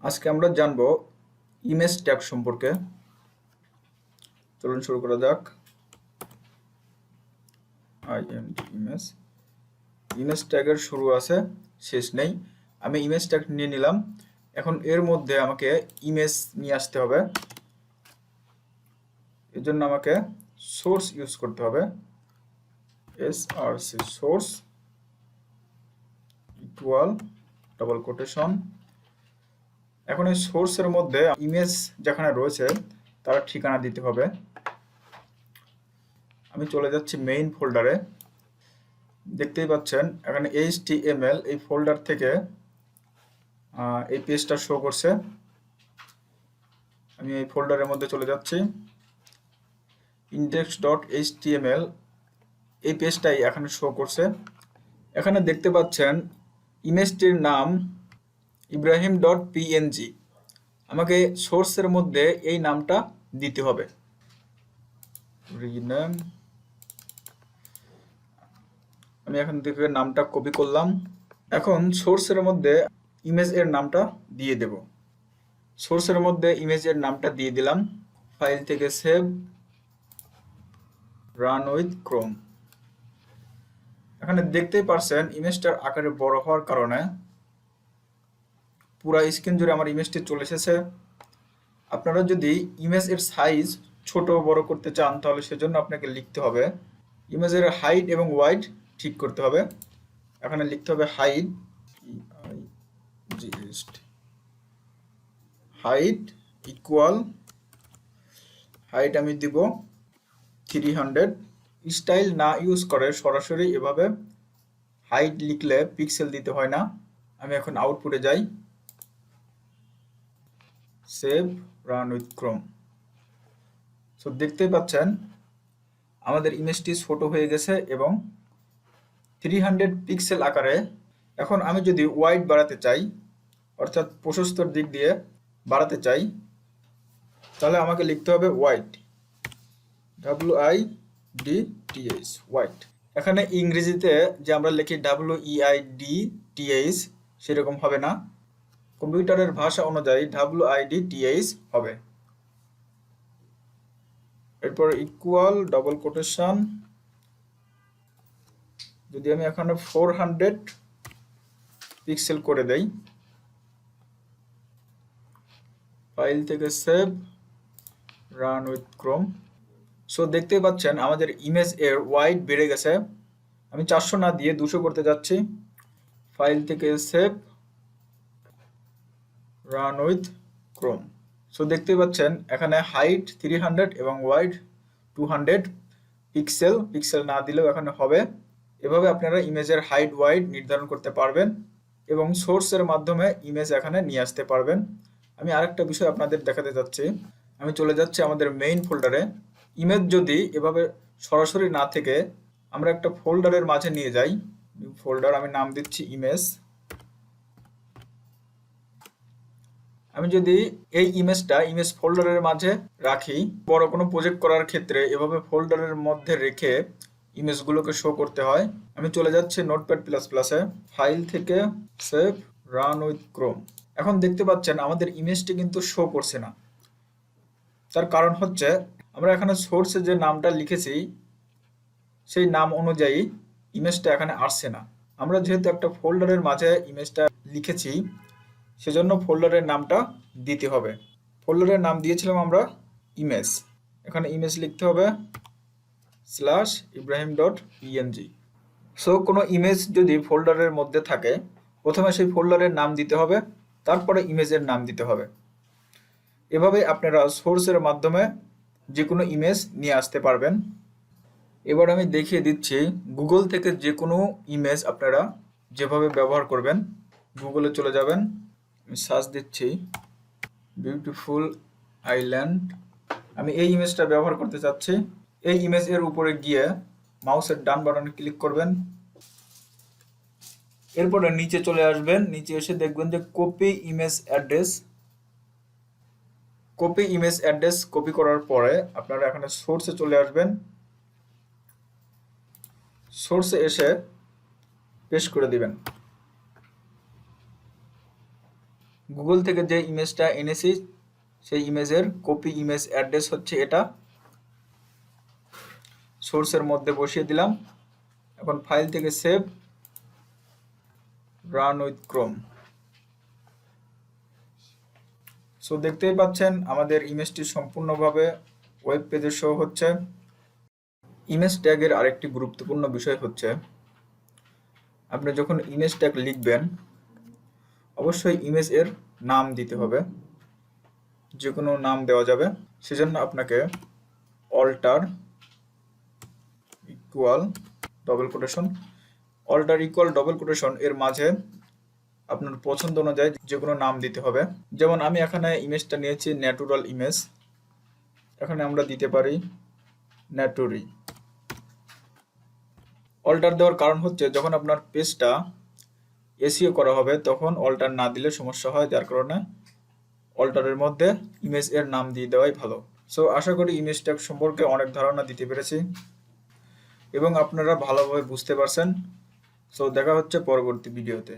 আজকে আমরা জানব ইমেজ ট্যাগ সম্পর্কে। চলুন শুরু করা যাক। ইমেজ ইমেজ ট্যাগের শুরু আছে, শেষ নেই। আমি ইমেজ ট্যাগ নিয়ে নিলাম। এখন এর মধ্যে আমাকে ইমেজ নিয়ে আসতে হবে। এর জন্য আমাকে সোর্স ইউজ করতে হবে। src source equal double quotation. এখন এই সোর্সের মধ্যে ইমেজ যেখানে রয়েছে তার ঠিকানা দিতে হবে। আমি চলে যাচ্ছি মেইন ফোল্ডারে। দেখতেই পাচ্ছেন এখানে HTML এই ফোল্ডার থেকে এই পেজটা শো করছে। আমি এই ফোল্ডারের মধ্যে চলে যাচ্ছি। index.html এই পেজটাই এখানে শো করছে। এখানে দেখতে পাচ্ছেন ইমেজটির নাম ibrahim.png। আমাকে সোর্সের মধ্যে এই নামটা দিতে হবে। রিনেম, আমি এখান থেকে নামটা কপি করলাম। এখন সোর্সের মধ্যে ইমেজ এর নামটা দিয়ে দেব। সোর্সের মধ্যে ইমেজের নামটা দিয়ে দিলাম। ফাইল থেকে সেভ, রান উইথ ক্রোম। এখানে দেখতেই পারছেন ইমেজটার আকারে বড় হওয়ার কারণে পুরো স্ক্রিন জুড়ে আমার ইমেজটি চলে এসেছে। আপনারা যদি ইমেজ এর সাইজ ছোট বড় করতে চান তাহলে সেজন্য আপনাকে লিখতে হবে ইমেজের হাইট এবং ওয়াইড ঠিক করতে হবে। এখানে লিখতে হবে হাইট, হাইট ইকুয়াল, হাইট আমি দিব 300। স্টাইল না ইউজ করে সরাসরি এভাবে হাইট লিখলে পিক্সেল দিতে হয় না। আমি এখন আউটপুটে যাই, save, run with Chrome. So দেখতেই পাচ্ছেন আমাদের ইমেজটি ছোট হয়ে গেছে এবং 300 পিক্সেল আকারে। এখন আমি যদি ওয়াইড বাড়াতে চাই, অর্থাৎ প্রশস্তর দিক দিয়ে বাড়াতে চাই, তাহলে আমাকে লিখতে হবে ওয়াইড, WIDTH, ওয়াইড। এখানে ইংরেজিতে যে আমরা লিখি WEIDTH সেরকম হবে না, কম্পিউটারের ভাষা অনুযায়ী WIDTH হবে। এরপর ইকুয়াল ডাবল কোটেশন। যদি আমি এখানে 400 পিক্সেল করে দেই, ফাইল থেকে save, run with Chrome. So দেখতেই পাচ্ছেন আমাদের ইমেজ এর ওয়াইড বেড়ে গেছে। আমি 400 না দিয়ে 200 করতে যাচ্ছি। ফাইল থেকে save, run with Chrome. So দেখতেই পাচ্ছেন এখানে হাইট 300 এবং ওয়াইড 200 পিক্সেল। পিক্সেল না দিলেও এখানে হবে। এভাবে আপনারা ইমেজের হাইট ওয়াইড নির্ধারণ করতে পারবেন এবং সোর্সের মাধ্যমে ইমেজ এখানে নিয়ে আসতে পারবেন। আমি আরেকটা বিষয় আপনাদের দেখাতে যাচ্ছি। আমি চলে যাচ্ছি আমাদের মেইন ফোল্ডারে। ইমেজ যদি এভাবে সরাসরি না থেকে আমরা একটা ফোল্ডারের মাঝে নিয়ে যাই, ফোল্ডার, আমি নাম দিচ্ছি ইমেজ। আমি যদি এই ইমেজটা ইমেজ ফোল্ডারের মাঝে রাখি, বড় কোনো প্রজেক্ট করার ক্ষেত্রে এভাবে ফোল্ডারের মধ্যে রেখে ইমেজগুলোকে শো করতে হয়। আমি চলে যাচ্ছি নোটপ্যাড প্লাস প্লাসে, ফাইল থেকে সেভ, রান উইথ ক্রোম। এখন দেখতে পাচ্ছেন আমাদের ইমেজটি কিন্তু শো করছে না। তার কারণ হচ্ছে আমরা এখানে সোর্সে যে নামটা লিখেছি সেই নাম অনুযায়ী ইমেজটা এখানে আসছে না। আমরা যেহেতু একটা ফোল্ডারের মাঝে ইমেজটা লিখেছি সেজন্য ফোল্ডারের নামটা দিতে হবে। ফোল্ডারের নাম দিয়েছিলাম আমরা ইমেজ। এখানে ইমেজ লিখতে হবে /ibrahim.png। সো কোনো ইমেজ যদি ফোল্ডারের মধ্যে থাকে প্রথমে সেই ফোল্ডারের নাম দিতে হবে, তারপরে ইমেজের নাম দিতে হবে। এভাবে আপনারা সোর্সের মাধ্যমে যে কোনো ইমেজ নিয়ে আসতে পারবেন। এবার আমি দেখিয়ে দিচ্ছি গুগল থেকে যে কোনো ইমেজ আপনারা যেভাবে ব্যবহার করবেন। গুগলে চলে যাবেন, আমি সার্চ দিচ্ছি বিউটিফুল আইল্যান্ড। আমি এই ইমেজটা ব্যবহার করতে চাচ্ছি। এই ইমেজের উপরে গিয়ে মাউসের ডান বাটনে ক্লিক করবেন। এরপরে নিচে চলে আসবেন, নিচে এসে দেখবেন যে copy image address. Copy image address copy করার পরে আপনারা এখানে সোর্সে চলে আসবেন। সোর্সে এসে পেস্ট করে দিবেন। গুগল থেকে যে ইমেজটা এনেছি সেই ইমেজের কপি ইমেজ অ্যাড্রেস হচ্ছে এটা, সোর্সের মধ্যে বসিয়ে দিলাম। এখন ফাইল থেকে save, run with Chrome. So দেখতেই পাচ্ছেন আমাদের ইমেজটি সম্পূর্ণভাবে ওয়েব পেজে শো হচ্ছে। ইমেজ ট্যাগের আরেকটি গুরুত্বপূর্ণ বিষয় হচ্ছে, আপনি যখন ইমেজ ট্যাগ লিখবেন অবশ্যই ইমেজ এর নাম দিতে হবে, যে কোনো নাম দেওয়া যাবে। সেজন্য আপনাকে alt equal double quotation, alt equal double quotation এর মাঝে আপনার পছন্দ অনুযায়ী যে কোনো নাম দিতে হবে। যেমন আমি এখানে ইমেজটা নিয়েছি ন্যাচুরাল ইমেজ, এখানে আমরা দিতে পারি ন্যাটুরি। অল্টার দেওয়ার কারণ হচ্ছে যখন আপনার পেজটা এসইও করা হবে তখন অল্টার না দিলে সমস্যা হয়, যার কারণে অল্টারের মধ্যে ইমেজ এর নাম দিয়ে দেওয়াই ভালো। সো আশা করি ইমেজ ট্যাগ সম্পর্কে অনেক ধারণা দিতে পেরেছি এবং আপনারা ভালোভাবে বুঝতে পারছেন। সো দেখা হচ্ছে পরবর্তী ভিডিওতে।